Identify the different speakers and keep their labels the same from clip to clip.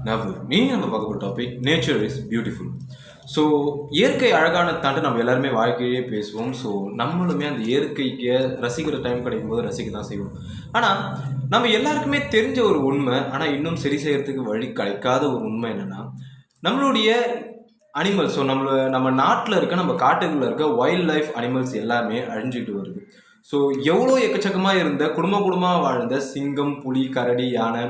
Speaker 1: நம்ம பார்க்க போகிற topic nature is beautiful. So இயற்கை அழகான தாண்டி நம்ம எல்லாருமே வாழ்க்கையிலே பேசுவோம். ஸோ நம்மளுமே அந்த இயற்கைக்கு ரசிக்கிற டைம் கிடைக்கும் போது ரசிக்க தான் செய்வோம். ஆனால் நம்ம எல்லாருக்குமே தெரிஞ்ச ஒரு உண்மை, ஆனால் இன்னும் சரி செய்யறதுக்கு வழி கிடைக்காத ஒரு உண்மை என்னென்னா, நம்மளுடைய அனிமல்ஸ், ஸோ நம்ம நாட்டில் இருக்க, நம்ம காட்டுகளில் இருக்க வைல்ட் லைஃப் அனிமல்ஸ் எல்லாமே அழிஞ்சிக்கிட்டு வருது. ஸோ எவ்வளோ எக்கச்சக்கமாக இருந்த குடும்பமாக வாழ்ந்த சிங்கம், புலி, கரடி, யானை,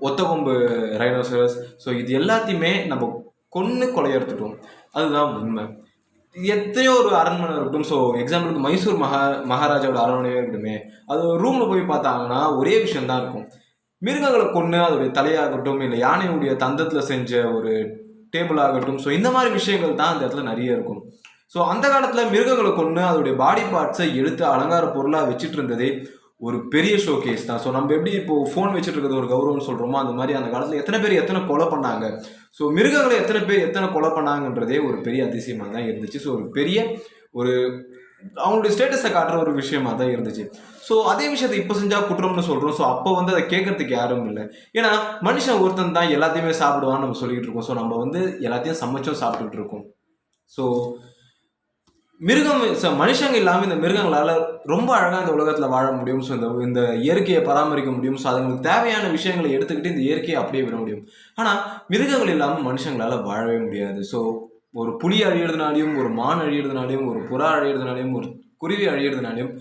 Speaker 1: ஒத்தகொம்பு ரைனோசரஸ், ஸோ இது எல்லாத்தையுமே நம்ம கொன்று கொலையெடுத்துட்டோம். அதுதான் உண்மை. எத்தனையோ ஒரு அரண்மனை இருக்கட்டும். ஸோ எக்ஸாம்பிளுக்கு மைசூர் மகாராஜாவோட அரண்மனையே இருக்கட்டுமே, அது ஒரு ரூமில் போய் பார்த்தாங்கன்னா ஒரே விஷயம்தான் இருக்கும். மிருகங்களை கொன்று அதோடைய தலையாகட்டும், இல்லை யானையுடைய தந்தத்தில் செஞ்ச ஒரு டேபிள் ஆகட்டும், ஸோ இந்த மாதிரி விஷயங்கள் தான் அந்த இடத்துல நிறைய இருக்கும். ஸோ அந்த காலத்தில் மிருகங்களை கொண்டு அதோடைய பாடி பார்ட்ஸை எடுத்து அலங்கார பொருளாக வச்சுட்டு இருந்ததே ஒரு பெரிய ஷோ கேஸ் தான். ஸோ நம்ம எப்படி இப்போ ஃபோன் வச்சுட்டு இருக்கிறது ஒரு கௌரவம்னு சொல்கிறோமோ, அந்த மாதிரி அந்த காலத்தில் எத்தனை பேர் எத்தனை கொலை பண்ணாங்க, ஸோ மிருகங்களை எத்தனை பேர் எத்தனை கொலை பண்ணாங்கன்றதே ஒரு பெரிய அதிசயமாக தான் இருந்துச்சு. ஸோ ஒரு பெரிய ஒரு அவங்களுடைய ஸ்டேட்டஸை காட்டுற ஒரு விஷயமா தான் இருந்துச்சு. ஸோ அதே விஷயத்தை இப்போ செஞ்சால் குற்றம்னு சொல்கிறோம். ஸோ அப்போ அதை கேட்கறதுக்கு யாரும் இல்லை. ஏன்னா மனுஷன் ஒருத்தன் தான் எல்லாத்தையுமே சாப்பிடுவான்னு நம்ம சொல்லிட்டு இருக்கோம். ஸோ நம்ம எல்லாத்தையும் சமைச்சும் சாப்பிட்டுட்டு இருக்கோம். ஸோ மனுஷங்க இல்லாமல் இந்த மிருகங்களால் ரொம்ப அழகாக இந்த உலகத்தில் வாழ முடியும். ஸோ இந்த இயற்கையை பராமரிக்க முடியும். ஸோ அதுங்களுக்கு தேவையான விஷயங்களை எடுத்துக்கிட்டு இந்த இயற்கையை அப்படியே விட முடியும். ஆனால் மிருகங்கள் இல்லாமல் மனுஷங்களால் வாழவே முடியாது. ஸோ ஒரு புலி அழியிறதுனாலையும், ஒரு மான் அழியிறதுனாலையும், ஒரு புறா அழியிறதுனாலையும், ஒரு குருவி அழியிறதுனாலையும்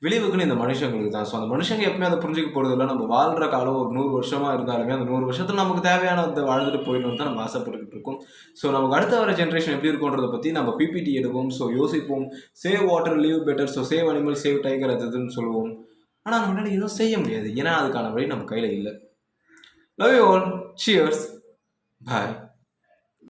Speaker 1: விளைவுக்குன்னு இந்த மனுஷங்களுக்கு தான். ஸோ அந்த மனுஷங்க எப்பவுமே அதை புரிஞ்சுக்க போகிறது இல்லை. நம்ம வாழ்கிற காலம் ஒரு 100 வருஷமாக இருந்தாலுமே அந்த 100 வருஷத்தில் நமக்கு தேவையானதை வாழ்ந்துட்டு போயிடணும் தான் நம்ம ஆசைப்பட்டுக்கிட்டு இருக்கோம். ஸோ நமக்கு அடுத்த வர ஜென்ரேஷன் எப்படி இருக்குன்றதை பற்றி நம்ம பிபிடி எடுப்போம். ஸோ யோசிப்போம். Save water leave better, so save animal save tiger அதுன்னு சொல்லுவோம். ஆனால் நம்மளால எதுவும் செய்ய முடியாது. ஏன்னா அதுக்கான வழி நம்ம கையில் இல்லை. Love you all. Cheers. Bye.